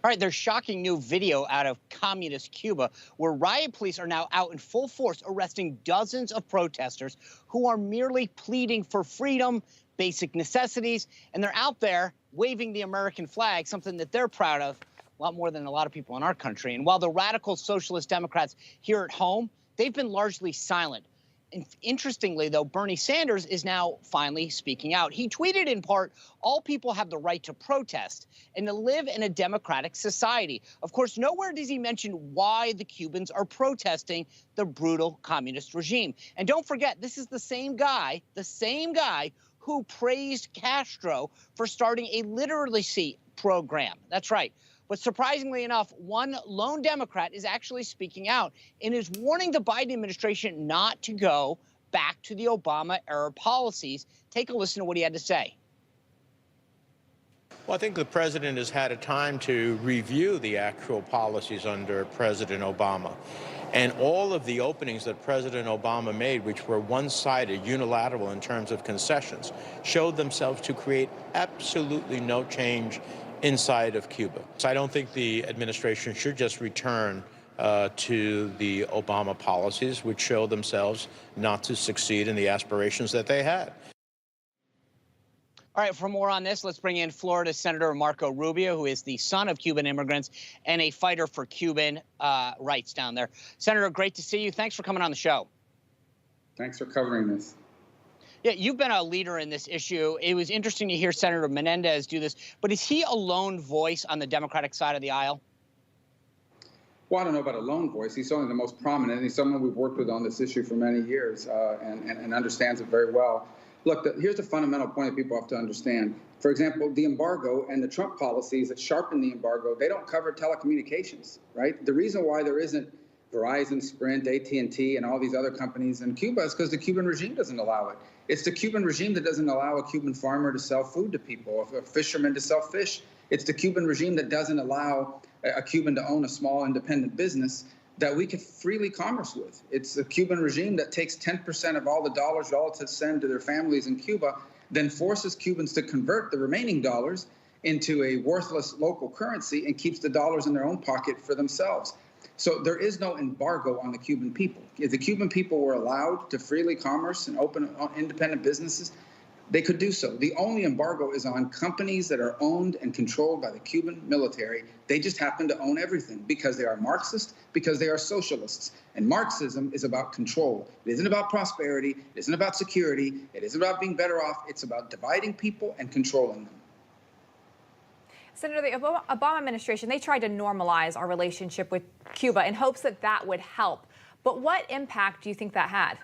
All right, there's shocking new video out of Communist Cuba where riot police are now out in full force arresting dozens of protesters who are merely pleading for freedom, basic necessities, and they're out there waving the American flag, something that they're proud of a lot more than a lot of people in our country. And while the radical socialist Democrats here at home, they've been largely silent. And interestingly, though, Bernie Sanders is now finally speaking out. He tweeted in part, all people have the right to protest and to live in a democratic society. Of course, nowhere does he mention why the Cubans are protesting the brutal communist regime. And don't forget, this is the same guy who praised Castro for starting a literacy program. That's right. But surprisingly enough, one lone Democrat is actually speaking out and is warning the Biden administration not to go back to the Obama-era policies. Take a listen to what he had to say. Well, I think the president has had a time to review the actual policies under President Obama. And all of the openings that President Obama made, which were one-sided, unilateral in terms of concessions, showed themselves to create absolutely no change inside of Cuba. So I don't think the administration should just return to the Obama policies, which show themselves not to succeed in the aspirations that they had. All right, for more on this, let's bring in Florida Senator Marco Rubio, who is the son of Cuban immigrants and a fighter for Cuban rights down there. Senator, great to see you. Thanks for coming on the show. Thanks for covering this. Yeah, you've been a leader in this issue. It was interesting to hear Senator Menendez do this, but is he a lone voice on the Democratic side of the aisle? Well, I don't know about a lone voice. He's certainly the most prominent. He's someone we've worked with on this issue for many years and understands it very well. Look, here's the fundamental point that people have to understand. For example, the embargo and the Trump policies that sharpen the embargo, they don't cover telecommunications, right? The reason why there isn't Verizon, Sprint, AT&T, and all these other companies in Cuba is because the Cuban regime doesn't allow it. It's the Cuban regime that doesn't allow a Cuban farmer to sell food to people, a fisherman to sell fish. It's the Cuban regime that doesn't allow a Cuban to own a small independent business that we could freely commerce with. It's the Cuban regime that takes 10% of all the dollars relatives send to their families in Cuba, then forces Cubans to convert the remaining dollars into a worthless local currency and keeps the dollars in their own pocket for themselves. So there is no embargo on the Cuban people. If the Cuban people were allowed to freely commerce and open independent businesses, they could do so. The only embargo is on companies that are owned and controlled by the Cuban military. They just happen to own everything because they are Marxists, because they are socialists. And Marxism is about control. It isn't about prosperity. It isn't about security. It isn't about being better off. It's about dividing people and controlling them. Senator, the Obama administration, they tried to normalize our relationship with Cuba in hopes that that would help. But what impact do you think that had?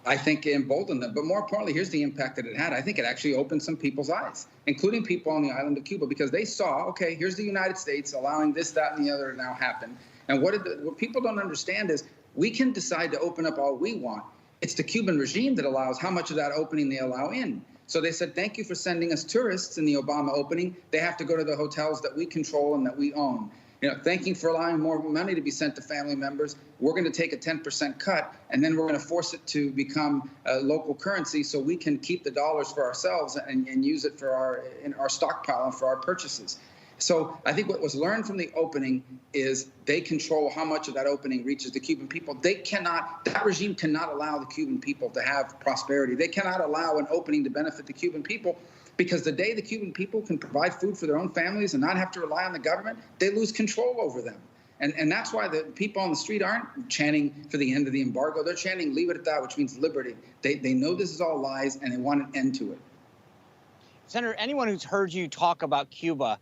I think it emboldened them. But more importantly, here's the impact that it had. I think it actually opened some people's eyes, including people on the island of Cuba, because they saw, okay, here's the United States allowing this, that, and the other to now happen. And what people don't understand is we can decide to open up all we want. It's the Cuban regime that allows how much of that opening they allow in. So they said, thank you for sending us tourists in the Obama opening. They have to go to the hotels that we control and that we own. You know, thank you for allowing more money to be sent to family members. We're going to take a 10% cut, and then we're going to force it to become a local currency so we can keep the dollars for ourselves and use it for our stockpile and for our purchases. So I think what was learned from the opening is they control how much of that opening reaches the Cuban people. That regime cannot allow the Cuban people to have prosperity. They cannot allow an opening to benefit the Cuban people, because the day the Cuban people can provide food for their own families and not have to rely on the government, they lose control over them. And that's why the people on the street aren't chanting for the end of the embargo. They're chanting, leave it at that, which means liberty. They know this is all lies, and they want an end to it. Senator, anyone who's heard you talk about Cuba,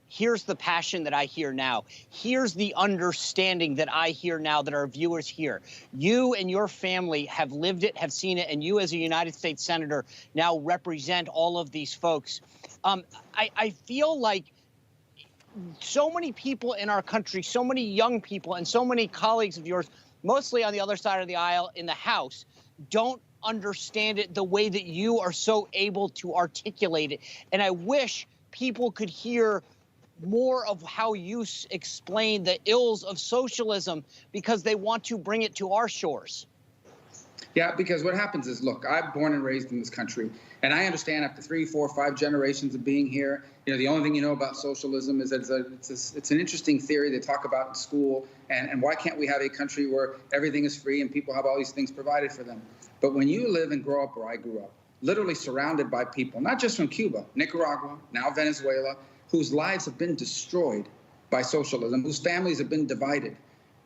here's the passion that I hear now. Here's the understanding that I hear now that our viewers hear. You and your family have lived it, have seen it, and you as a United States Senator now represent all of these folks. I feel like so many people in our country, so many young people, and so many colleagues of yours, mostly on the other side of the aisle in the House, don't understand it the way that you are so able to articulate it. And I wish people could hear more of how you explain the ills of socialism, because they want to bring it to our shores. Yeah, because what happens is, look, I'm born and raised in this country, and I understand after 3, 4, 5 generations of being here, the only thing you know about socialism is that it's an interesting theory they talk about in school, and why can't we have a country where everything is free and people have all these things provided for them? But when you live and grow up where I grew up, literally surrounded by people, not just from Cuba, Nicaragua, now Venezuela, whose lives have been destroyed by socialism, whose families have been divided,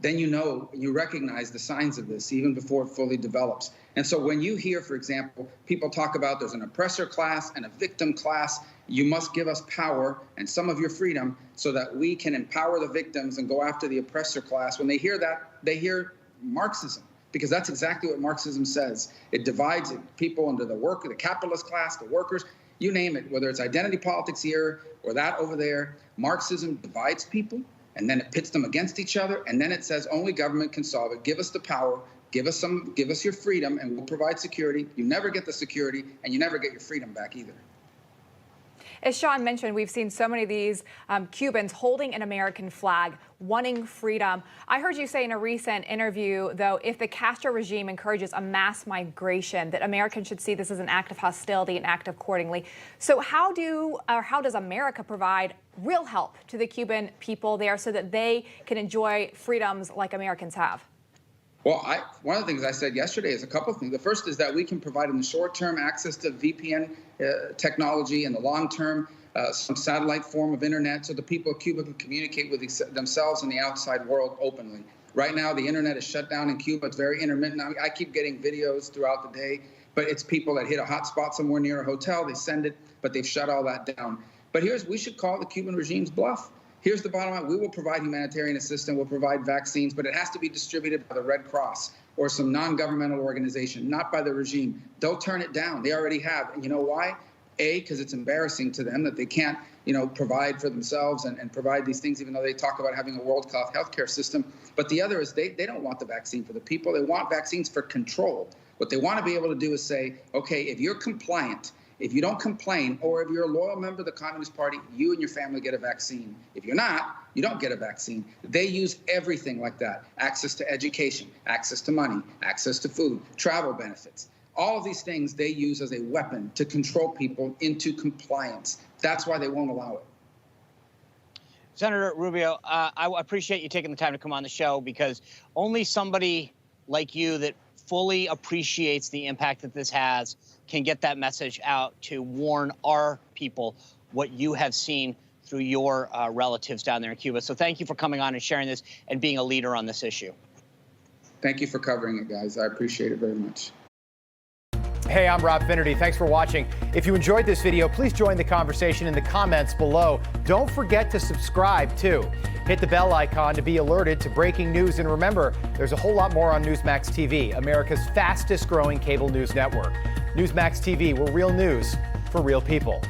then you recognize the signs of this even before it fully develops. And so when you hear, for example, people talk about there's an oppressor class and a victim class, you must give us power and some of your freedom so that we can empower the victims and go after the oppressor class. When they hear that, they hear Marxism, because that's exactly what Marxism says. It divides people into the capitalist class, the workers, you name it, whether it's identity politics here or that over there. Marxism divides people, and then it pits them against each other, and then it says only government can solve it. Give us the power, give us your freedom, and we'll provide security. You never get the security, and you never get your freedom back either. As Sean mentioned, we've seen so many of these Cubans holding an American flag, wanting freedom. I heard you say in a recent interview, though, if the Castro regime encourages a mass migration, that Americans should see this as an act of hostility and act accordingly. So how does America provide real help to the Cuban people there so that they can enjoy freedoms like Americans have? Well, one of the things I said yesterday is a couple of things. The first is that we can provide in the short term access to VPN technology, and the long term some satellite form of internet, so the people of Cuba can communicate with themselves and the outside world openly. Right now, the internet is shut down in Cuba. It's very intermittent. I keep getting videos throughout the day, but it's people that hit a hot spot somewhere near a hotel. They send it, but they've shut all that down. But we should call the Cuban regime's bluff. Here's the bottom line. We will provide humanitarian assistance, we'll provide vaccines, but it has to be distributed by the Red Cross or some non-governmental organization, not by the regime. They'll turn it down. They already have. And you know why? A, because it's embarrassing to them that they can't, provide for themselves and provide these things, even though they talk about having a world-class healthcare system. But the other is they don't want the vaccine for the people. They want vaccines for control. What they want to be able to do is say, okay, if you're compliant, if you don't complain, or if you're a loyal member of the Communist Party, you and your family get a vaccine. If you're not, you don't get a vaccine. They use everything like that. Access to education, access to money, access to food, travel benefits. All of these things they use as a weapon to control people into compliance. That's why they won't allow it. Senator Rubio, I appreciate you taking the time to come on the show, because only somebody like you that fully appreciates the impact that this has can get that message out to warn our people what you have seen through your relatives down there in Cuba. So thank you for coming on and sharing this and being a leader on this issue. Thank you for covering it, guys. I appreciate it very much. Hey, I'm Rob Finnerty. Thanks for watching. If you enjoyed this video, please join the conversation in the comments below. Don't forget to subscribe, too. Hit the bell icon to be alerted to breaking news. And remember, there's a whole lot more on Newsmax TV, America's fastest growing cable news network. Newsmax TV, where real news for real people.